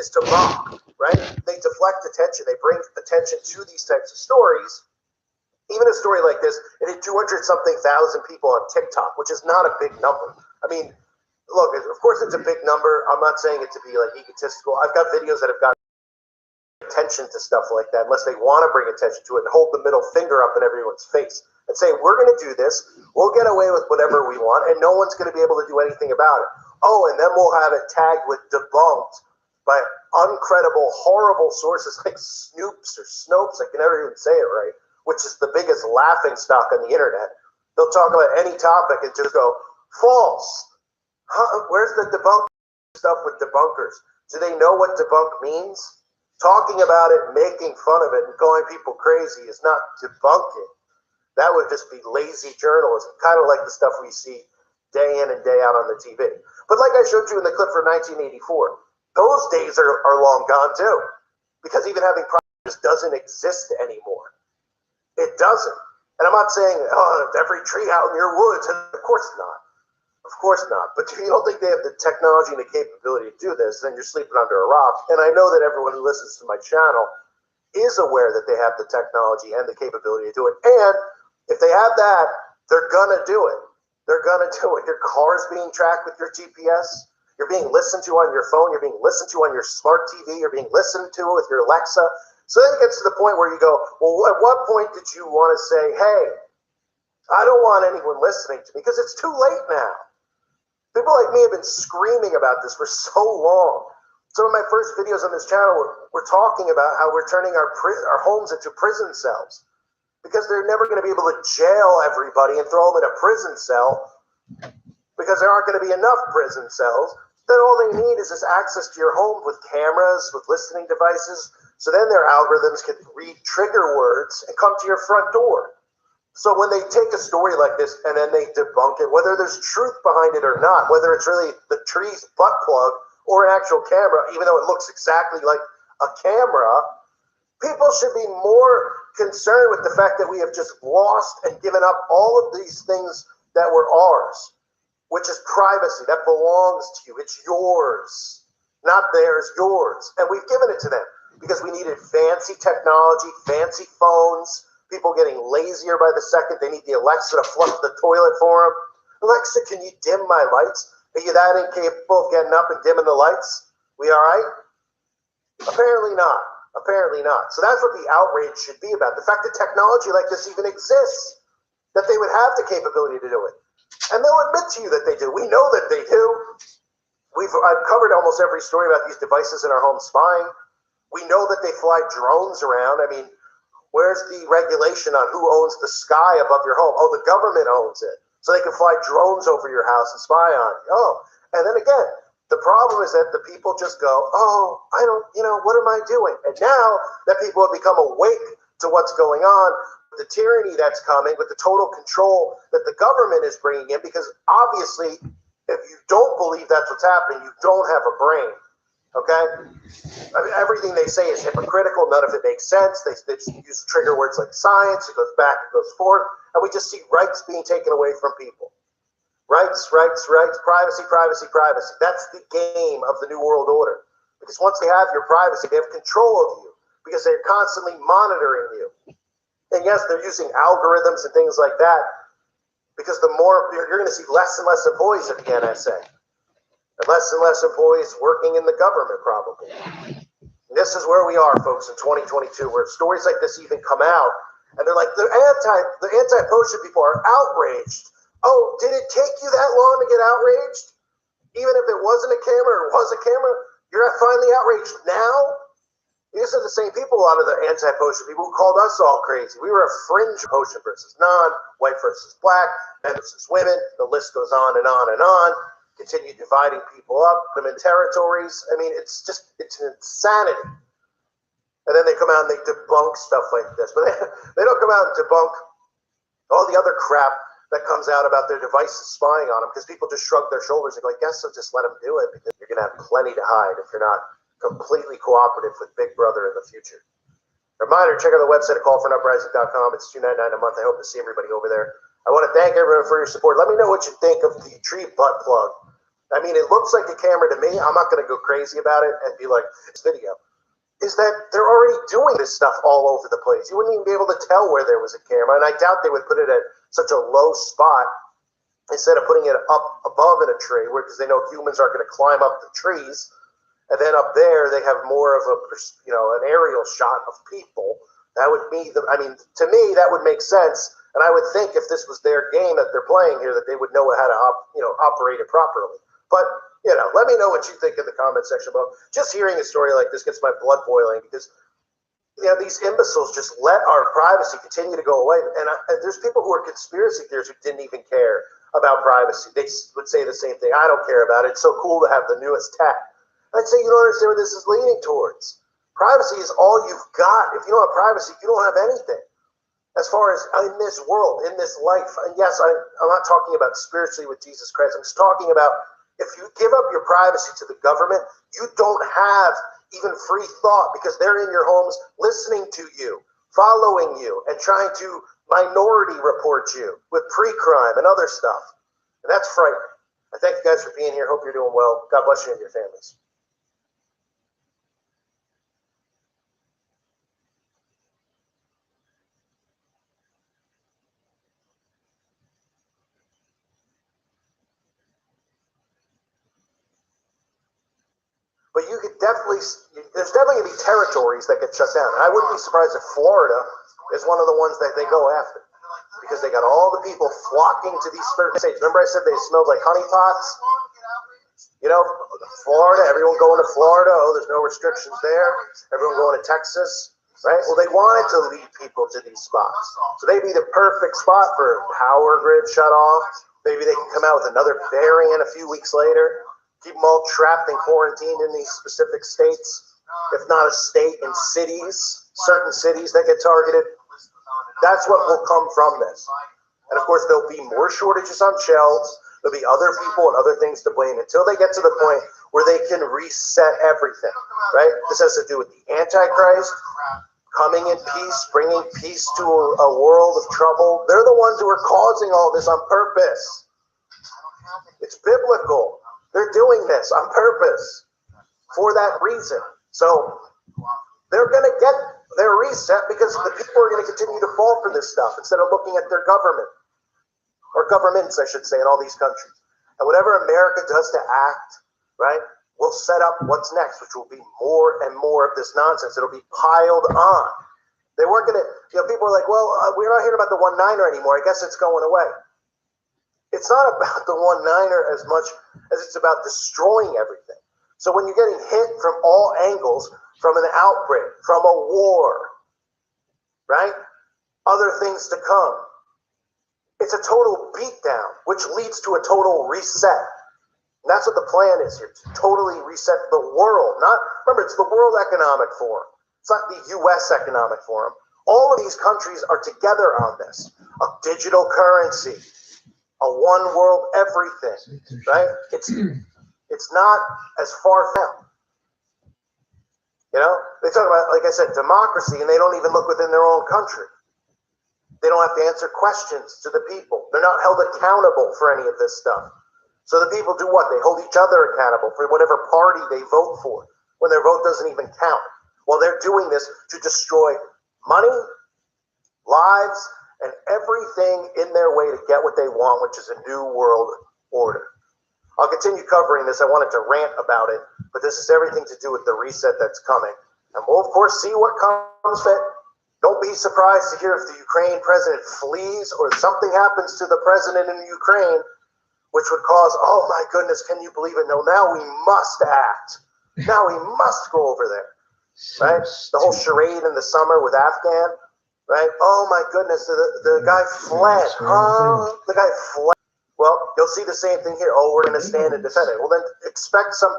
is to mock, right? They deflect attention. They bring attention to these types of stories. Even a story like this, it hit 200-something thousand people on TikTok, which is not a big number. I mean, look, of course it's a big number. I'm not saying it to be like egotistical. I've got videos that have got attention to stuff like that, unless they want to bring attention to it and hold the middle finger up in everyone's face and say, we're going to do this, we'll get away with whatever we want, and no one's going to be able to do anything about it. Oh, and then we'll have it tagged with debunked by uncredible, horrible sources like Snoops or Snopes, I can never even say it right, which is the biggest laughing stock on the internet. They'll talk about any topic and just go, false. Huh? Where's the debunk stuff with debunkers? Do they know what debunk means? Talking about it, making fun of it, and calling people crazy is not debunking. That would just be lazy journalism, kind of like the stuff we see day in and day out on the TV. But like I showed you in the clip from 1984, those days are long gone too, because even having privacy just doesn't exist anymore. It doesn't. And I'm not saying, oh, every tree out in your woods. Of course not. Of course not. But if you don't think they have the technology and the capability to do this, then you're sleeping under a rock. And I know that everyone who listens to my channel is aware that they have the technology and the capability to do it. And if they have that, they're going to do it. They're going to do it. Your car's being tracked with your GPS. You're being listened to on your phone. You're being listened to on your smart TV. You're being listened to with your Alexa. So then it gets to the point where you go, well, at what point did you want to say, hey, I don't want anyone listening to me, because it's too late now. People like me have been screaming about this for so long. Some of my first videos on this channel were talking about how we're turning our homes into prison cells, because they're never going to be able to jail everybody and throw them in a prison cell, because there aren't going to be enough prison cells. Then all they need is just access to your home with cameras, with listening devices. So then their algorithms can read trigger words and come to your front door. So when they take a story like this and then they debunk it, whether there's truth behind it or not, whether it's really the tree's butt plug or an actual camera, even though it looks exactly like a camera, people should be more concerned with the fact that we have just lost and given up all of these things that were ours, which is privacy. That belongs to you. It's yours, not theirs, yours. And we've given it to them because we needed fancy technology, fancy phones, people getting lazier by the second. They need the Alexa to flush the toilet for them. Alexa, can you dim my lights? Are you that incapable of getting up and dimming the lights? We all right? Apparently not. Apparently not. So that's what the outrage should be about. The fact that technology like this even exists, that they would have the capability to do it. And they'll admit to you that they do. We know that they do. I've covered almost every story about these devices in our home spying. We know that they fly drones around. I mean, where's the regulation on who owns the sky above your home? Oh, the government owns it. So they can fly drones over your house and spy on you. Oh, and then again, the problem is that the people just go, oh, I don't, what am I doing? And now that people have become awake to what's going on, the tyranny that's coming, with the total control that the government is bringing in, because obviously, if you don't believe that's what's happening, you don't have a brain. Okay? I mean, everything they say is hypocritical. None of it makes sense. They use trigger words like science. It goes back, it goes forth. And we just see rights being taken away from people. Rights, rights, rights, privacy, privacy, privacy. That's the game of the New World Order. Because once they have your privacy, they have control of you, because they're constantly monitoring you. And yes, they're using algorithms and things like that, because the more you're going to see less and less employees at the NSA. And less employees working in the government, probably. And this is where we are, folks, in 2022, where stories like this even come out, and they're like, the anti-poaching people are outraged. Oh, did it take you that long to get outraged? Even if it wasn't a camera or was a camera, you're finally outraged now? These are the same people, a lot of the anti-poaching people, who called us all crazy. We were a fringe poaching versus non, white versus black, men versus women. The list goes on and on and on. Continue dividing people up, put them in territories. I mean, it's insanity. And then they come out and they debunk stuff like this. But they don't come out and debunk all the other crap that comes out about their devices spying on them, because people just shrug their shoulders and go, I guess I'll just let them do it, because you're going to have plenty to hide if you're not completely cooperative with Big Brother in the future. Reminder, check out the website at callforuprising.com. It's $2.99 a month. I hope to see everybody over there. I want to thank everyone for your support. Let me know what you think of the tree butt plug. I mean, it looks like a camera to me. I'm not going to go crazy about it and be like, this video. Is that they're already doing this stuff all over the place. You wouldn't even be able to tell where there was a camera. And I doubt they would put it at such a low spot instead of putting it up above in a tree, because they know humans aren't going to climb up the trees. And then up there, they have more of a, an aerial shot of people. That would be to me, that would make sense. And I would think if this was their game that they're playing here, that they would know how to, operate it properly. But let me know what you think in the comment section below. Just hearing a story like this gets my blood boiling, because these imbeciles just let our privacy continue to go away. And there's people who are conspiracy theorists who didn't even care about privacy. They would say the same thing. I don't care about it. It's so cool to have the newest tech. I'd say you don't understand what this is leading towards. Privacy is all you've got. If you don't have privacy, you don't have anything. As far as in this world, in this life. And yes, I'm not talking about spiritually with Jesus Christ. I'm just talking about, if you give up your privacy to the government, you don't have even free thought, because they're in your homes listening to you, following you, and trying to minority report you with pre-crime and other stuff. And that's frightening. I thank you guys for being here. Hope you're doing well. God bless you and your families. But there's definitely going to be territories that get shut down. And I wouldn't be surprised if Florida is one of the ones that they go after, because they got all the people flocking to these certain states. Remember I said they smelled like honeypots? Florida, everyone going to Florida. Oh, there's no restrictions there. Everyone going to Texas, right? Well, they wanted to lead people to these spots. So they'd be the perfect spot for power grid shut off. Maybe they can come out with another variant a few weeks later. Keep them all trapped and quarantined in these specific states, if not a state, in cities, certain cities that get targeted. That's what will come from this. And of course, there'll be more shortages on shelves. There'll be other people and other things to blame until they get to the point where they can reset everything, right? This has to do with the Antichrist coming in peace, bringing peace to a world of trouble. They're the ones who are causing all this on purpose. It's biblical. They're doing this on purpose for that reason. So they're going to get their reset, because the people are going to continue to fall for this stuff instead of looking at their government, or governments, I should say, in all these countries. And whatever America does to act, right, will set up what's next, which will be more and more of this nonsense. It'll be piled on. They weren't going to, people are like, well, we're not hearing about the one-niner anymore. I guess it's going away. It's not about the one-niner as much as it's about destroying everything. So when you're getting hit from all angles, from an outbreak, from a war, right? Other things to come. It's a total beatdown, which leads to a total reset. And that's what the plan is here, to totally reset the world. Remember, it's the World Economic Forum. It's not the U.S. Economic Forum. All of these countries are together on this. A digital currency. A one world everything, right? It's not as far from. They talk about, like I said, democracy, and they don't even look within their own country. They don't have to answer questions to the people. They're not held accountable for any of this stuff. So the people do what? They hold each other accountable for whatever party they vote for, when their vote doesn't even count. Well, they're doing this to destroy money, lives, and everything in their way to get what they want, which is a new world order. I'll continue covering this. I wanted to rant about it, but this is everything to do with the reset that's coming. And we'll, of course, see what comes of it. Don't be surprised to hear if the Ukraine president flees or something happens to the president in Ukraine, which would cause, oh my goodness, can you believe it? No, now we must act. Now we must go over there, right? The whole charade in the summer with Afghan. Right? Oh my goodness, the guy fled. Oh, the guy fled. Well, you'll see the same thing here. Oh, we're going to stand and defend it. Well, then expect some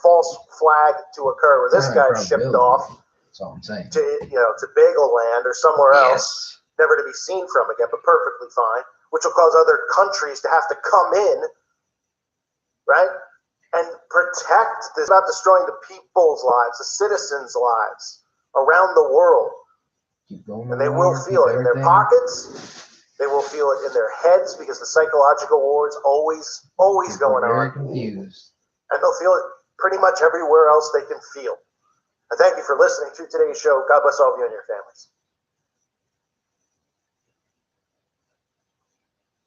false flag to occur where this guy's shipped off. That's all I'm saying. To Bagel Land or somewhere else, never to be seen from again, but perfectly fine, which will cause other countries to have to come in, right, and protect this. It's about destroying the people's lives, the citizens' lives around the world. And they will feel it in their pockets, They will feel it in their heads because the psychological war's always going on. Very confused. And they'll feel it pretty much everywhere else they can feel. And thank you for listening to today's show. God bless all of you and your families.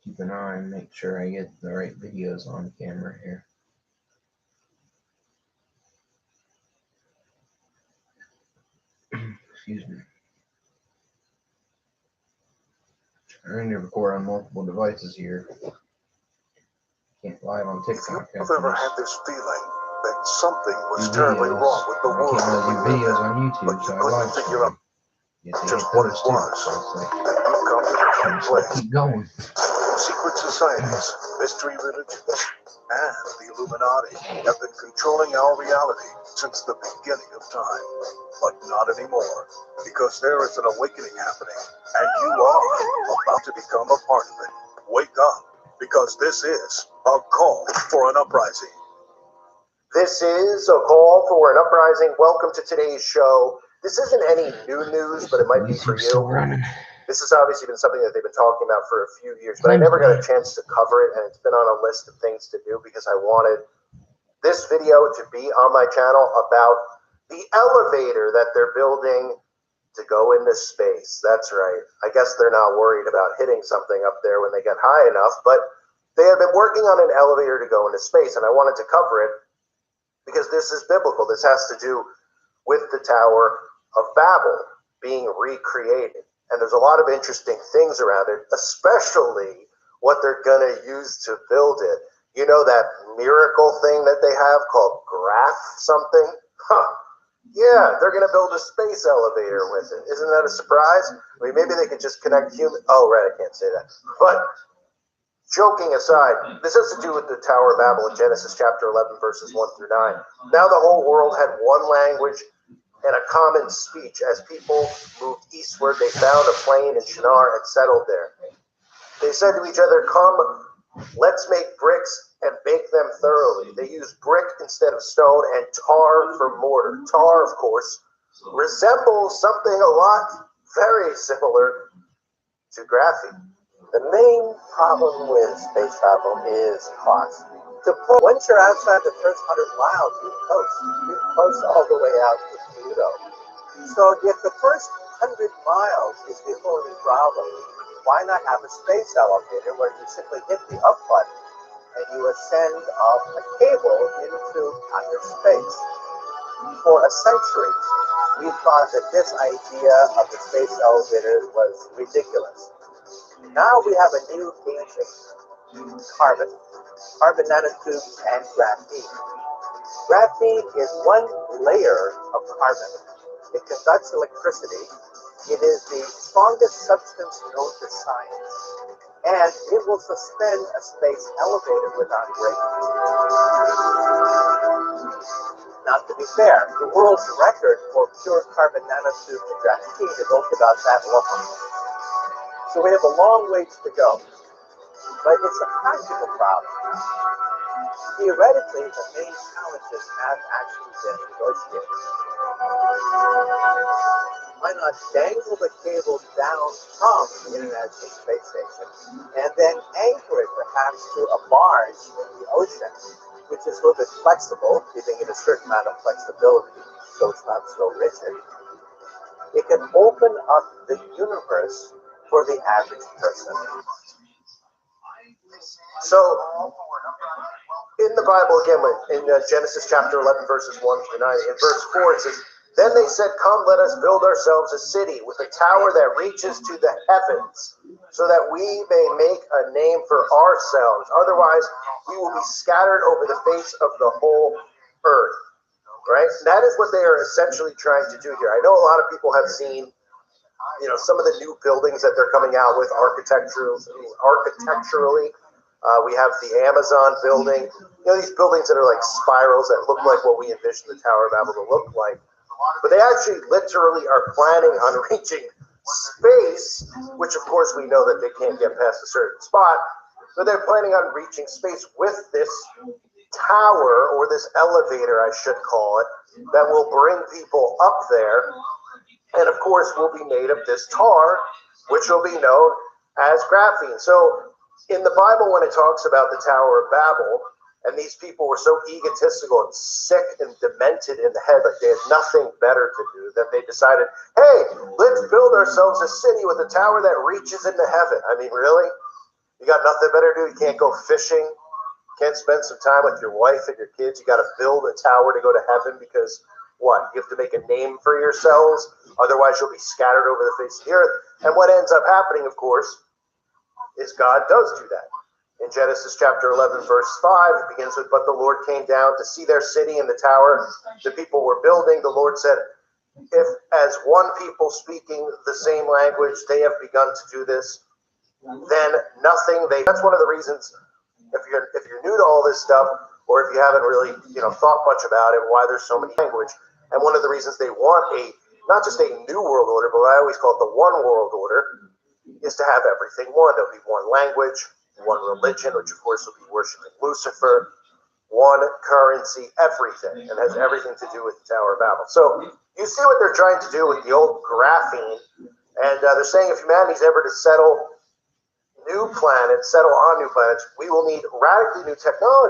Keep an eye and make sure I get the right videos on camera here. Excuse me. Trying to record on multiple devices here. Can't live on TikTok. If you've ever had this feeling that something was terribly wrong with the world, I can't really do videos on YouTube, but you so I couldn't live figure out just what it was, then you've come to the right place. Keep going. Secret societies, mystery religions, and the Illuminati have been controlling our reality since the beginning of time. But not anymore, because there is an awakening happening, and you are about to become a part of it. Wake up, because this is a call for an uprising. This is a call for an uprising. Welcome to today's show. This isn't any new news, but it might be for you. This has obviously been something that they've been talking about for a few years, but I never got a chance to cover it, and it's been on a list of things to do because I wanted this video to be on my channel about the elevator that they're building to go into space. That's right. I guess they're not worried about hitting something up there when they get high enough, but they have been working on an elevator to go into space, and I wanted to cover it because this is biblical. This has to do with the Tower of Babel being recreated. And there's a lot of interesting things around it, especially what they're going to use to build it. You know that miracle thing that they have called graph something? Huh. Yeah, they're going to build a space elevator with it. Isn't that a surprise? I mean, maybe they could just connect human... Oh, right, I can't say that. But joking aside, this has to do with the Tower of Babel in Genesis chapter 11, verses 1 through 9. Now the whole world had one language and a common speech. As people moved eastward, they found a plain in Shinar and settled there. They said to each other, "Come, let's make bricks and bake them thoroughly." They used brick instead of stone and tar for mortar. Tar, of course, resembles something a lot very similar to graphene. The main problem with space travel is cost. Once you're outside the first 100 miles, you coast all the way out to Pluto. So if the first 100 miles is the only problem, why not have a space elevator where you simply hit the up button and you ascend off a cable into outer space? For a century, we thought that this idea of the space elevator was ridiculous. Now we have a new agent, carbon nanotubes, and graphene. Graphene is one layer of carbon. It conducts electricity. It is the strongest substance known to science, and it will suspend a space elevator without breaking. Now, to be fair, the world's record for pure carbon nanotube graphene is only about that long. So we have a long ways to go. But it's a practical problem. Theoretically, the main challenges have actually been negotiated. Why not dangle the cable down from the International Space Station and then anchor it perhaps to a barge in the ocean, which is a little bit flexible, giving it a certain amount of flexibility so it's not so rigid. It can open up the universe for the average person. So, in the Bible, again, in Genesis chapter 11, verses 1 through 9, in verse 4, it says, "Then they said, 'Come, let us build ourselves a city with a tower that reaches to the heavens, so that we may make a name for ourselves. Otherwise, we will be scattered over the face of the whole earth.'" Right? And that is what they are essentially trying to do here. I know a lot of people have seen, some of the new buildings that they're coming out with architecturally. We have the Amazon building, these buildings that are like spirals that look like what we envision the Tower of Babel to look like. But they actually literally are planning on reaching space, which of course we know that they can't get past a certain spot, but they're planning on reaching space with this tower, or this elevator, I should call it, that will bring people up there. And of course will be made of this tar, which will be known as graphene. So in the Bible, when it talks about the Tower of Babel, and these people were so egotistical and sick and demented in the head, like they had nothing better to do, that they decided, hey, let's build ourselves a city with a tower that reaches into heaven. I mean, really? You got nothing better to do? You can't go fishing? Can't spend some time with your wife and your kids? You got to build a tower to go to heaven because, what? You have to make a name for yourselves? Otherwise, you'll be scattered over the face of the earth. And what ends up happening, of course, is God does do that. In Genesis chapter 11, verse 5, it begins with, but the Lord came down to see their city and the tower the people were building. The Lord said, if as one people speaking the same language, they have begun to do this, then nothing that's one of the reasons, if you're new to all this stuff, or if you haven't really, thought much about it, why there's so many language. And one of the reasons they want not just a new world order, but I always call it the one world order, is to have everything one. There'll be one language, one religion, which of course will be worshiping Lucifer, one currency, everything, and has everything to do with the Tower of Babel. So you see what they're trying to do with the old graphene, and they're saying if humanity's ever to settle on new planets, we will need radically new technology.